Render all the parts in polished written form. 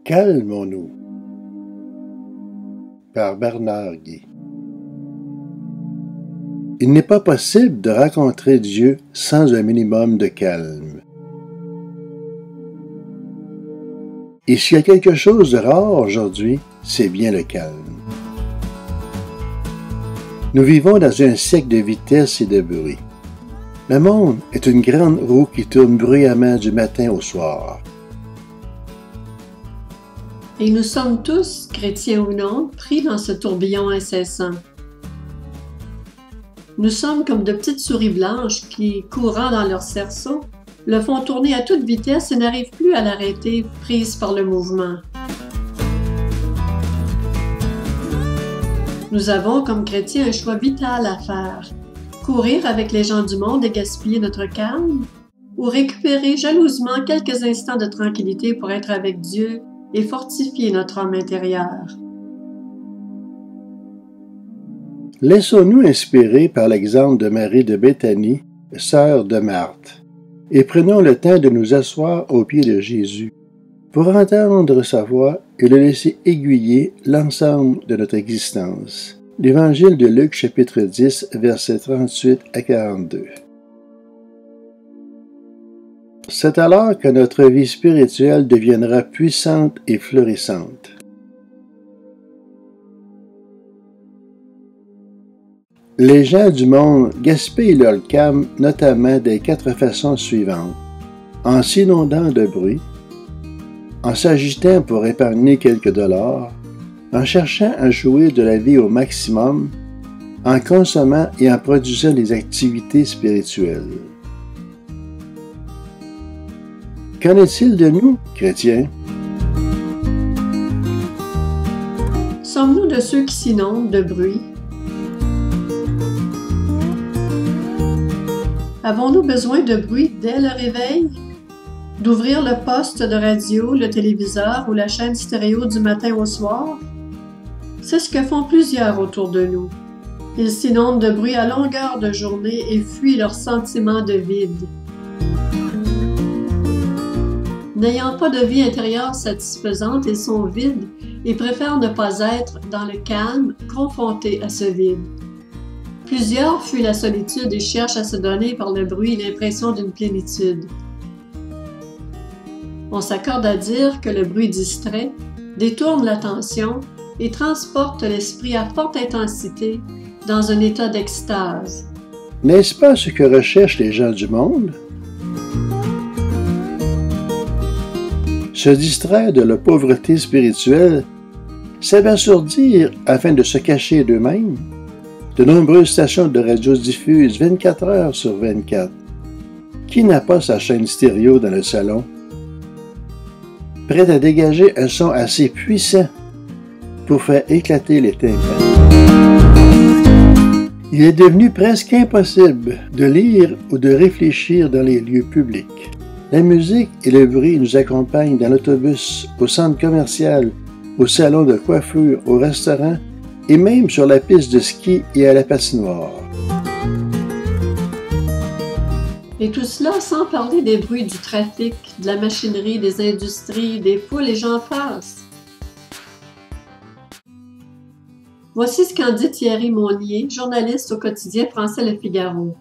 Calmons-nous par Bernard Guy. Il n'est pas possible de rencontrer Dieu sans un minimum de calme. Et s'il y a quelque chose de rare aujourd'hui, c'est bien le calme. Nous vivons dans un siècle de vitesse et de bruit. Le monde est une grande roue qui tourne bruyamment du matin au soir. Et nous sommes tous, chrétiens ou non, pris dans ce tourbillon incessant. Nous sommes comme de petites souris blanches qui, courant dans leur cerceau, le font tourner à toute vitesse et n'arrivent plus à l'arrêter, prises par le mouvement. Nous avons, comme chrétiens, un choix vital à faire. Courir avec les gens du monde et gaspiller notre calme, ou récupérer jalousement quelques instants de tranquillité pour être avec Dieu et fortifier notre homme intérieur. Laissons-nous inspirer par l'exemple de Marie de Béthanie, sœur de Marthe, et prenons le temps de nous asseoir aux pieds de Jésus pour entendre sa voix et le laisser aiguiller l'ensemble de notre existence. L'Évangile de Luc, chapitre 10, versets 38 à 42. C'est alors que notre vie spirituelle deviendra puissante et florissante. Les gens du monde gaspillent leur calme notamment des 4 façons suivantes: en s'inondant de bruit, en s'agitant pour épargner quelques dollars, en cherchant à jouir de la vie au maximum, en consommant et en produisant des activités spirituelles. Qu'en est-il de nous, chrétiens? Sommes-nous de ceux qui s'inondent de bruit? Avons-nous besoin de bruit dès le réveil? D'ouvrir le poste de radio, le téléviseur ou la chaîne stéréo du matin au soir? C'est ce que font plusieurs autour de nous. Ils s'inondent de bruit à longueur de journée et fuient leur sentiment de vide. N'ayant pas de vie intérieure satisfaisante, ils sont vides et préfèrent ne pas être dans le calme, confrontés à ce vide. Plusieurs fuient la solitude et cherchent à se donner par le bruit l'impression d'une plénitude. On s'accorde à dire que le bruit distrait, détourne l'attention et transporte l'esprit à forte intensité dans un état d'extase. N'est-ce pas ce que recherchent les gens du monde? Se distraire de la pauvreté spirituelle, s'abasourdir afin de se cacher d'eux-mêmes. De nombreuses stations de radio diffusent 24 heures sur 24. Qui n'a pas sa chaîne stéréo dans le salon? Prête à dégager un son assez puissant pour faire éclater les tympans. Il est devenu presque impossible de lire ou de réfléchir dans les lieux publics. La musique et le bruit nous accompagnent dans l'autobus, au centre commercial, au salon de coiffure, au restaurant et même sur la piste de ski et à la patinoire. Et tout cela sans parler des bruits du trafic, de la machinerie, des industries, des foules et j'en passe. Voici ce qu'en dit Thierry Monnier, journaliste au quotidien français Le Figaro.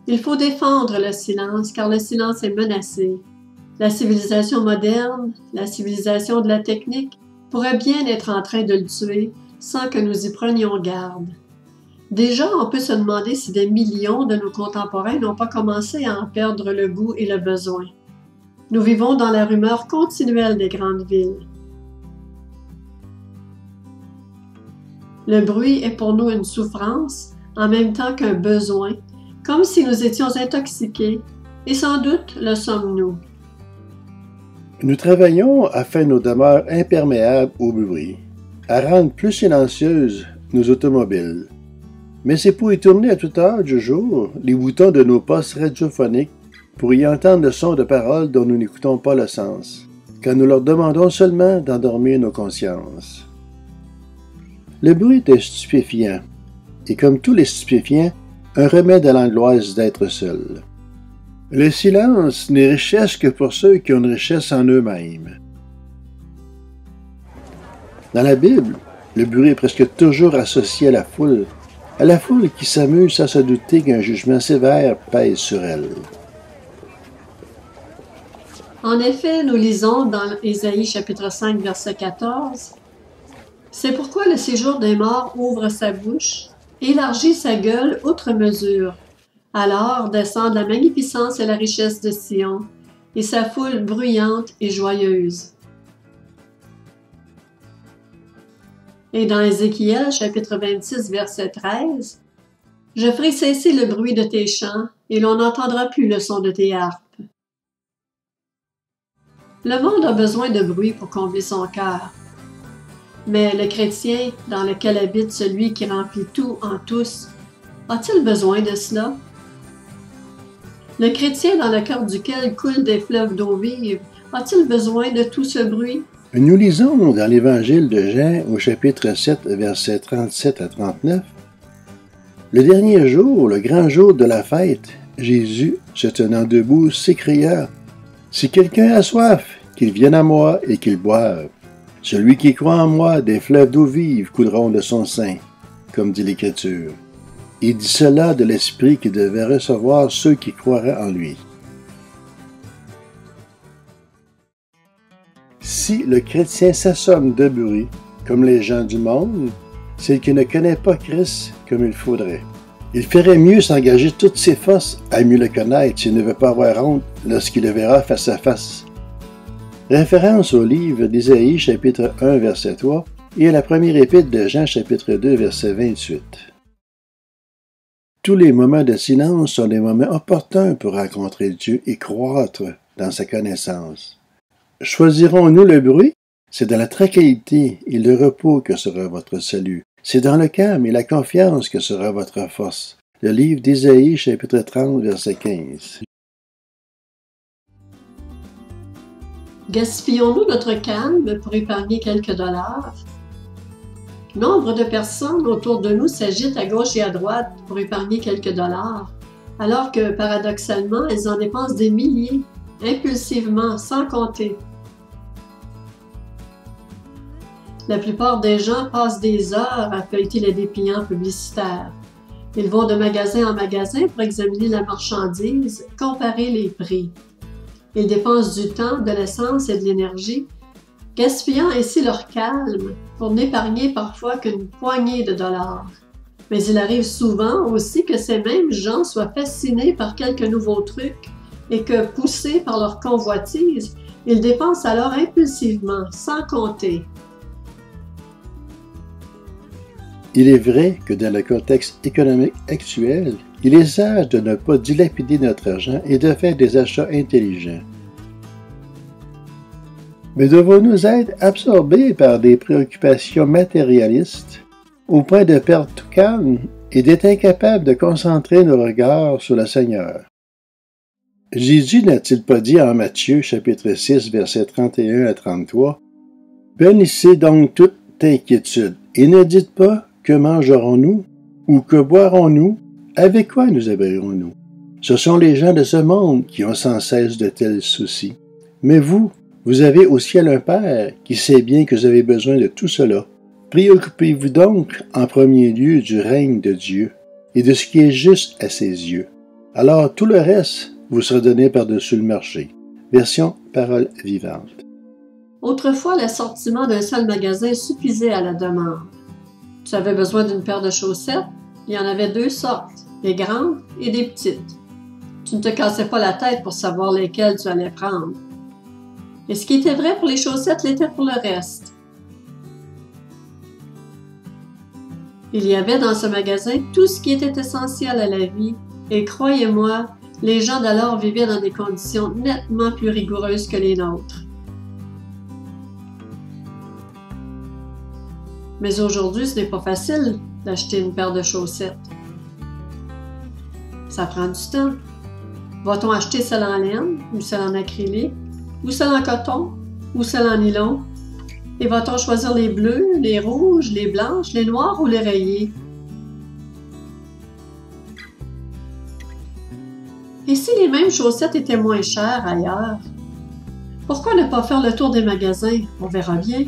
Il faut défendre le silence, car le silence est menacé. La civilisation moderne, la civilisation de la technique, pourrait bien être en train de le tuer sans que nous y prenions garde. Déjà, on peut se demander si des millions de nos contemporains n'ont pas commencé à en perdre le goût et le besoin. Nous vivons dans la rumeur continuelle des grandes villes. Le bruit est pour nous une souffrance, en même temps qu'un besoin, comme si nous étions intoxiqués, et sans doute le sommes-nous. Nous travaillons à faire nos demeures imperméables au bruit, à rendre plus silencieuses nos automobiles. Mais c'est pour y tourner à toute heure du jour les boutons de nos postes radiophoniques pour y entendre le son de paroles dont nous n'écoutons pas le sens, quand nous leur demandons seulement d'endormir nos consciences. Le bruit est un stupéfiant, et comme tous les stupéfiants, un remède à l'angoisse d'être seul. Le silence n'est richesse que pour ceux qui ont une richesse en eux-mêmes. Dans la Bible, le bruit est presque toujours associé à la foule qui s'amuse sans se douter qu'un jugement sévère pèse sur elle. En effet, nous lisons dans Ésaïe chapitre 5, verset 14, « C'est pourquoi le séjour des morts ouvre sa bouche, élargit sa gueule outre mesure. Alors descend la magnificence et la richesse de Sion, et sa foule bruyante et joyeuse. » Et dans Ézéchiel, chapitre 26, verset 13, « Je ferai cesser le bruit de tes chants, et l'on n'entendra plus le son de tes harpes. » Le monde a besoin de bruit pour combler son cœur. Mais le chrétien, dans lequel habite celui qui remplit tout en tous, a-t-il besoin de cela? Le chrétien dans le cœur duquel coulent des fleuves d'eau vive, a-t-il besoin de tout ce bruit? Nous lisons dans l'Évangile de Jean au chapitre 7, versets 37 à 39, « Le dernier jour, le grand jour de la fête, Jésus, se tenant debout, s'écria, « Si quelqu'un a soif, qu'il vienne à moi et qu'il boive. Celui qui croit en moi, des fleuves d'eau vive couleront de son sein, comme dit l'Écriture. » Il dit cela de l'Esprit qui devait recevoir ceux qui croiraient en lui. Si le chrétien s'assomme de bruit, comme les gens du monde, c'est qu'il ne connaît pas Christ comme il faudrait. Il ferait mieux s'engager toutes ses forces à mieux le connaître s'il ne veut pas avoir honte lorsqu'il le verra face à face. Référence au livre d'Ésaïe, chapitre 1, verset 3, et à la première épître de Jean, chapitre 2, verset 28. Tous les moments de silence sont des moments opportuns pour rencontrer Dieu et croître dans sa connaissance. Choisirons-nous le bruit? C'est dans la tranquillité et le repos que sera votre salut. C'est dans le calme et la confiance que sera votre force. Le livre d'Ésaïe, chapitre 30, verset 15. Gaspillons-nous notre calme pour épargner quelques dollars? Nombre de personnes autour de nous s'agitent à gauche et à droite pour épargner quelques dollars, alors que, paradoxalement, elles en dépensent des milliers, impulsivement, sans compter. La plupart des gens passent des heures à feuilleter les dépliants publicitaires. Ils vont de magasin en magasin pour examiner la marchandise, comparer les prix. Ils dépensent du temps, de l'essence et de l'énergie, gaspillant ainsi leur calme pour n'épargner parfois qu'une poignée de dollars. Mais il arrive souvent aussi que ces mêmes gens soient fascinés par quelques nouveaux trucs et que, poussés par leur convoitise, ils dépensent alors impulsivement, sans compter. Il est vrai que dans le contexte économique actuel, il est sage de ne pas dilapider notre argent et de faire des achats intelligents. Mais devons-nous être absorbés par des préoccupations matérialistes au point de perdre tout calme et d'être incapables de concentrer nos regards sur le Seigneur? Jésus n'a-t-il pas dit en Matthieu chapitre 6, versets 31 à 33, « Bénissez donc toute inquiétude, et ne dites pas « Que mangerons-nous » ou « Que boirons-nous » ? Avec quoi nous habillerons-nous? Ce sont les gens de ce monde qui ont sans cesse de tels soucis. Mais vous avez au ciel un Père qui sait bien que vous avez besoin de tout cela. Préoccupez-vous donc en premier lieu du règne de Dieu et de ce qui est juste à ses yeux. Alors tout le reste vous sera donné par-dessus le marché. Version Parole vivante. Autrefois, l'assortiment d'un seul magasin suffisait à la demande. Tu avais besoin d'une paire de chaussettes? Il y en avait 2 sortes, des grandes et des petites. Tu ne te cassais pas la tête pour savoir lesquelles tu allais prendre. Et ce qui était vrai pour les chaussettes l'était pour le reste. Il y avait dans ce magasin tout ce qui était essentiel à la vie, et croyez-moi, les gens d'alors vivaient dans des conditions nettement plus rigoureuses que les nôtres. Mais aujourd'hui, ce n'est pas facile d'acheter une paire de chaussettes. Ça prend du temps. Va-t-on acheter celle en laine, ou celle en acrylique, ou celle en coton, ou celle en nylon? Et va-t-on choisir les bleus, les rouges, les blanches, les noires ou les rayées? Et si les mêmes chaussettes étaient moins chères ailleurs? Pourquoi ne pas faire le tour des magasins? On verra bien.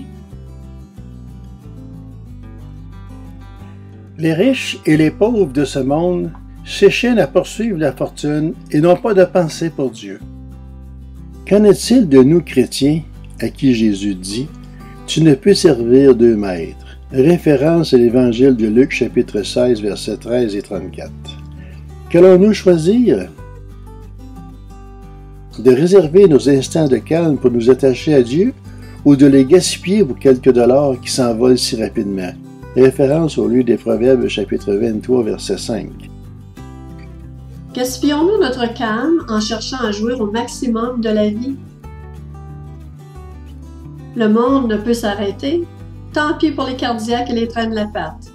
Les riches et les pauvres de ce monde s'échaînent à poursuivre la fortune et n'ont pas de pensée pour Dieu. Qu'en est-il de nous chrétiens à qui Jésus dit « Tu ne peux servir deux maîtres » référence à l'Évangile de Luc chapitre 16 versets 13 et 34. Qu'allons-nous choisir? De réserver nos instants de calme pour nous attacher à Dieu ou de les gaspiller pour quelques dollars qui s'envolent si rapidement? Référence au livre des Proverbes chapitre 23 verset 5. Gaspillons-nous notre calme en cherchant à jouir au maximum de la vie? Le monde ne peut s'arrêter, tant pis pour les cardiaques et les traînes de la patte.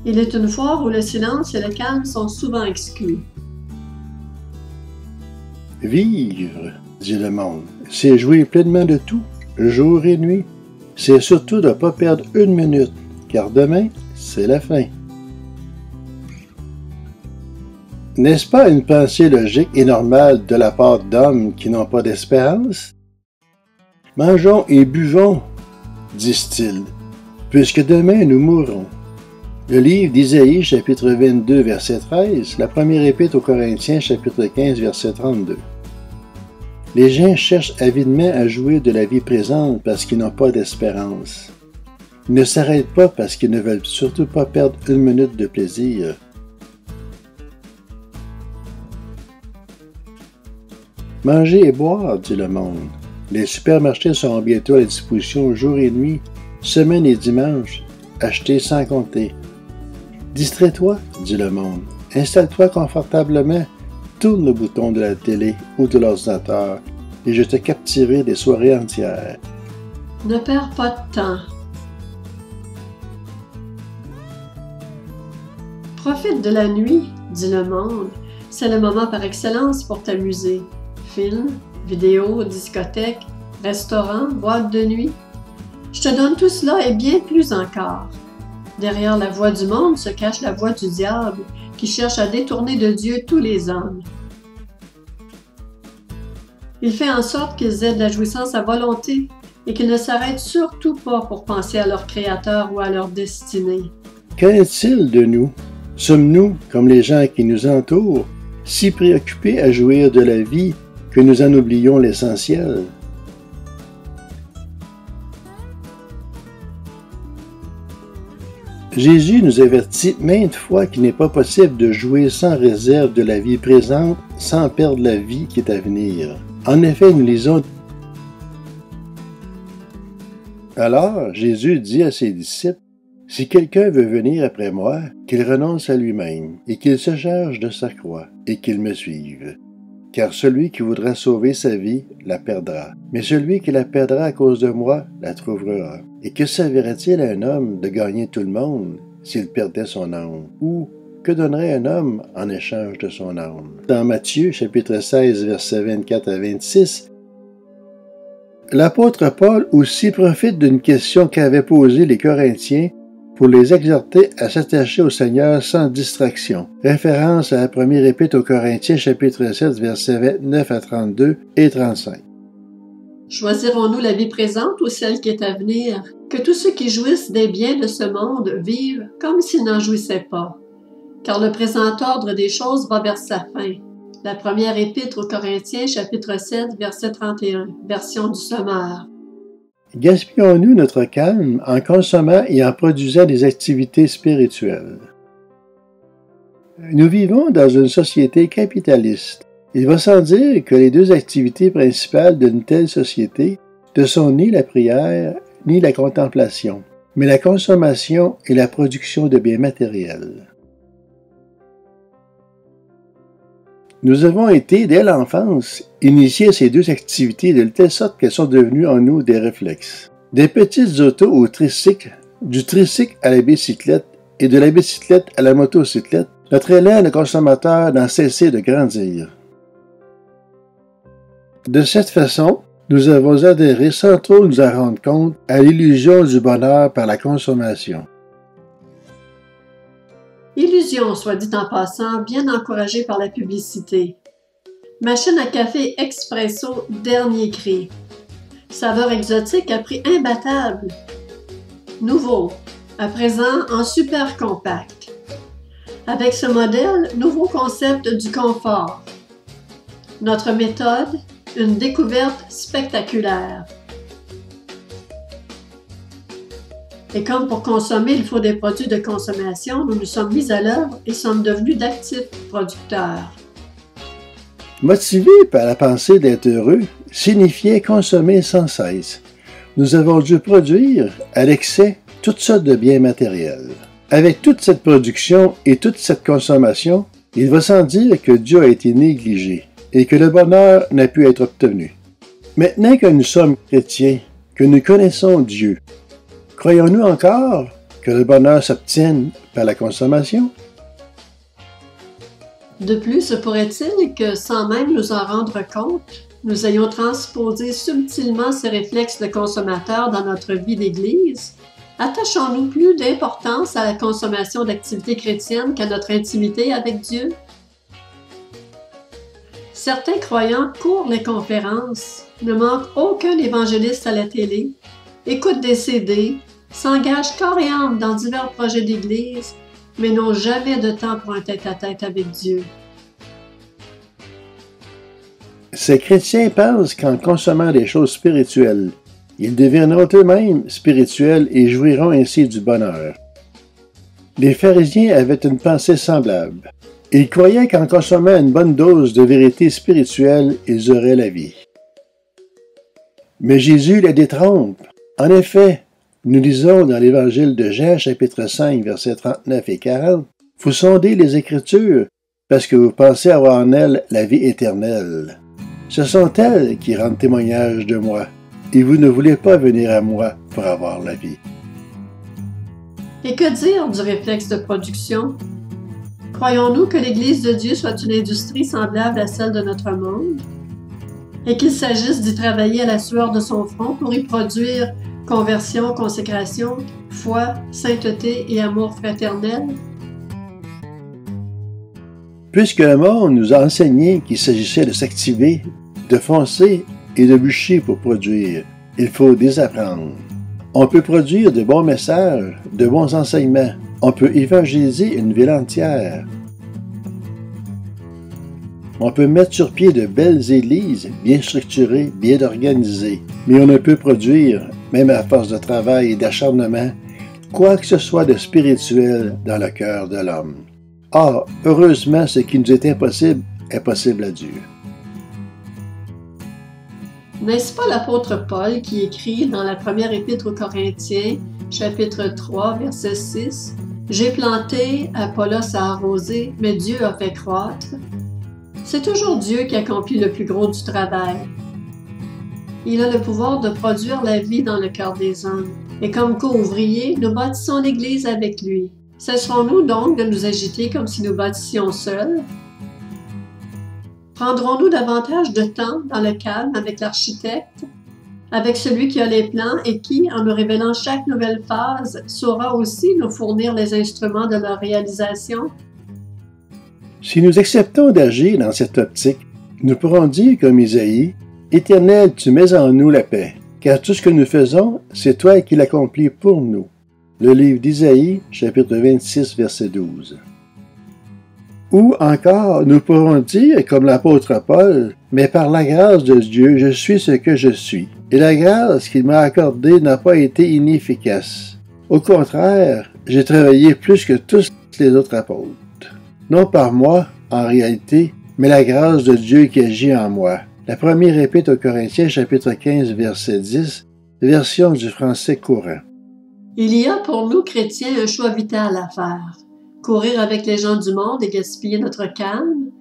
Il est une foire où le silence et le calme sont souvent exclus. Vivre, dit le monde, c'est jouir pleinement de tout, jour et nuit. C'est surtout de ne pas perdre une minute, car demain, c'est la fin. N'est-ce pas une pensée logique et normale de la part d'hommes qui n'ont pas d'espérance? Mangeons et buvons, disent-ils, puisque demain nous mourrons. Le livre d'Isaïe, chapitre 22, verset 13, la première épître aux Corinthiens, chapitre 15, verset 32. Les gens cherchent avidement à jouir de la vie présente parce qu'ils n'ont pas d'espérance. Ils ne s'arrêtent pas parce qu'ils ne veulent surtout pas perdre une minute de plaisir. Manger et boire, dit le monde. Les supermarchés seront bientôt à la disposition jour et nuit, semaine et dimanche, acheter sans compter. Distrais-toi, dit le monde. Installe-toi confortablement, tourne le bouton de la télé ou de l'ordinateur et je te capturerai des soirées entières. Ne perds pas de temps. Profite de la nuit, dit le monde. C'est le moment par excellence pour t'amuser. Films, vidéos, discothèques, restaurants, boîtes de nuit. Je te donne tout cela et bien plus encore. Derrière la voix du monde se cache la voix du diable qui cherche à détourner de Dieu tous les hommes. Il fait en sorte qu'ils aient de la jouissance à volonté et qu'ils ne s'arrêtent surtout pas pour penser à leur Créateur ou à leur destinée. Qu'en est-il de nous? Sommes-nous, comme les gens qui nous entourent, si préoccupés à jouir de la vie que nous en oublions l'essentiel? Jésus nous avertit maintes fois qu'il n'est pas possible de jouir sans réserve de la vie présente sans perdre la vie qui est à venir. En effet, nous lisons Alors Jésus dit à ses disciples, « Si quelqu'un veut venir après moi, qu'il renonce à lui-même, et qu'il se charge de sa croix, et qu'il me suive. Car celui qui voudra sauver sa vie la perdra, mais celui qui la perdra à cause de moi la trouvera. Et que servirait-il à un homme de gagner tout le monde s'il perdait son âme? Ou que donnerait un homme en échange de son âme? » Dans Matthieu, chapitre 16, versets 24 à 26, l'apôtre Paul aussi profite d'une question qu'avaient posée les Corinthiens pour les exhorter à s'attacher au Seigneur sans distraction. Référence à la première épître aux Corinthiens, chapitre 7, versets 29 à 32 et 35. Choisirons-nous la vie présente ou celle qui est à venir? Que tous ceux qui jouissent des biens de ce monde vivent comme s'ils n'en jouissaient pas. Car le présent ordre des choses va vers sa fin. La première épître aux Corinthiens, chapitre 7, verset 31, version du Sommeur. Gaspillons-nous notre calme en consommant et en produisant des activités spirituelles? Nous vivons dans une société capitaliste. Il va sans dire que les deux activités principales d'une telle société ne sont ni la prière ni la contemplation, mais la consommation et la production de biens matériels. Nous avons été, dès l'enfance, initiés à ces deux activités de telle sorte qu'elles sont devenues en nous des réflexes. Des petites autos au tricycle, du tricycle à la bicyclette et de la bicyclette à la motocyclette, notre élan de consommateur n'a cessé de grandir. De cette façon, nous avons adhéré sans trop nous en rendre compte à l'illusion du bonheur par la consommation. Illusion, soit dit en passant, bien encouragée par la publicité. Machine à café expresso, dernier cri. Saveur exotique à prix imbattable. Nouveau, à présent en super compact. Avec ce modèle, nouveau concept du confort. Notre méthode, une découverte spectaculaire. Et comme pour consommer, il faut des produits de consommation, nous nous sommes mis à l'œuvre et sommes devenus d'actifs producteurs. Motivés par la pensée d'être heureux, signifiait consommer sans cesse. Nous avons dû produire, à l'excès, toutes sortes de biens matériels. Avec toute cette production et toute cette consommation, il va sans dire que Dieu a été négligé et que le bonheur n'a pu être obtenu. Maintenant que nous sommes chrétiens, que nous connaissons Dieu, croyons-nous encore que le bonheur s'obtienne par la consommation? De plus, se pourrait-il que, sans même nous en rendre compte, nous ayons transposé subtilement ces réflexes de consommateurs dans notre vie d'Église? Attachons-nous plus d'importance à la consommation d'activités chrétiennes qu'à notre intimité avec Dieu? Certains croyants courent les conférences, ne manquent aucun évangéliste à la télé, écoutent des CD, s'engagent corps et âme dans divers projets d'Église, mais n'ont jamais de temps pour un tête-à-tête avec Dieu. Ces chrétiens pensent qu'en consommant des choses spirituelles, ils deviendront eux-mêmes spirituels et jouiront ainsi du bonheur. Les pharisiens avaient une pensée semblable. Ils croyaient qu'en consommant une bonne dose de vérité spirituelle, ils auraient la vie. Mais Jésus les détrompe. En effet, nous lisons dans l'Évangile de Jean, chapitre 5, versets 39 et 40, « Vous sondez les Écritures, parce que vous pensez avoir en elles la vie éternelle. Ce sont elles qui rendent témoignage de moi, et vous ne voulez pas venir à moi pour avoir la vie. » Et que dire du réflexe de production? Croyons-nous que l'Église de Dieu soit une industrie semblable à celle de notre monde? Et qu'il s'agisse d'y travailler à la sueur de son front pour y produire conversion, consécration, foi, sainteté et amour fraternel? Puisque le monde nous a enseigné qu'il s'agissait de s'activer, de foncer et de bûcher pour produire, il faut désapprendre. On peut produire de bons messages, de bons enseignements. On peut évangéliser une ville entière. On peut mettre sur pied de belles églises, bien structurées, bien organisées. Mais on ne peut produire, même à force de travail et d'acharnement, quoi que ce soit de spirituel dans le cœur de l'homme. Or, heureusement, ce qui nous est impossible est possible à Dieu. N'est-ce pas l'apôtre Paul qui écrit dans la première épître aux Corinthiens, chapitre 3, verset 6, « J'ai planté, Apollos a arrosé, mais Dieu a fait croître. » C'est toujours Dieu qui accomplit le plus gros du travail. Il a le pouvoir de produire la vie dans le cœur des hommes. Et comme co-ouvriers, nous bâtissons l'Église avec lui. Cesserons-nous donc de nous agiter comme si nous bâtissions seuls? Prendrons-nous davantage de temps dans le calme avec l'architecte, avec celui qui a les plans et qui, en nous révélant chaque nouvelle phase, saura aussi nous fournir les instruments de leur réalisation? Si nous acceptons d'agir dans cette optique, nous pourrons dire comme Isaïe, « Éternel, tu mets en nous la paix, car tout ce que nous faisons, c'est toi qui l'accomplis pour nous. » Le livre d'Isaïe, chapitre 26, verset 12. Ou encore, nous pourrons dire, comme l'apôtre Paul, « Mais par la grâce de Dieu, je suis ce que je suis. Et la grâce qu'il m'a accordée n'a pas été inefficace. Au contraire, j'ai travaillé plus que tous les autres apôtres. Non par moi, en réalité, mais la grâce de Dieu qui agit en moi. » La première épître aux Corinthiens, chapitre 15, verset 10, version du français courant. Il y a pour nous chrétiens un choix vital à faire. Courir avec les gens du monde et gaspiller notre calme,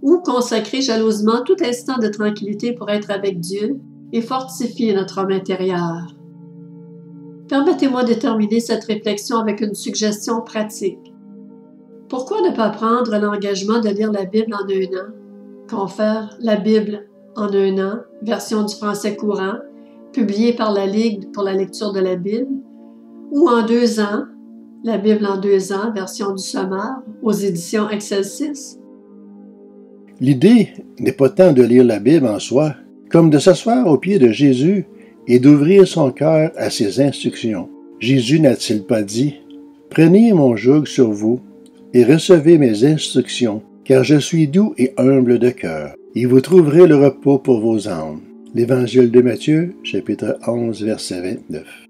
ou consacrer jalousement tout instant de tranquillité pour être avec Dieu et fortifier notre homme intérieur. Permettez-moi de terminer cette réflexion avec une suggestion pratique. Pourquoi ne pas prendre l'engagement de lire la Bible en 1 an? Confère La Bible en 1 an, version du français courant, publiée par la Ligue pour la lecture de la Bible, ou en 2 ans, La Bible en 2 ans, version du Sommaire, aux éditions Excelsis. L'idée n'est pas tant de lire la Bible en soi, comme de s'asseoir aux pieds de Jésus et d'ouvrir son cœur à ses instructions. Jésus n'a-t-il pas dit « Prenez mon joug sur vous, et recevez mes instructions, car je suis doux et humble de cœur, et vous trouverez le repos pour vos âmes. L'Évangile de Matthieu, chapitre 11, verset 29.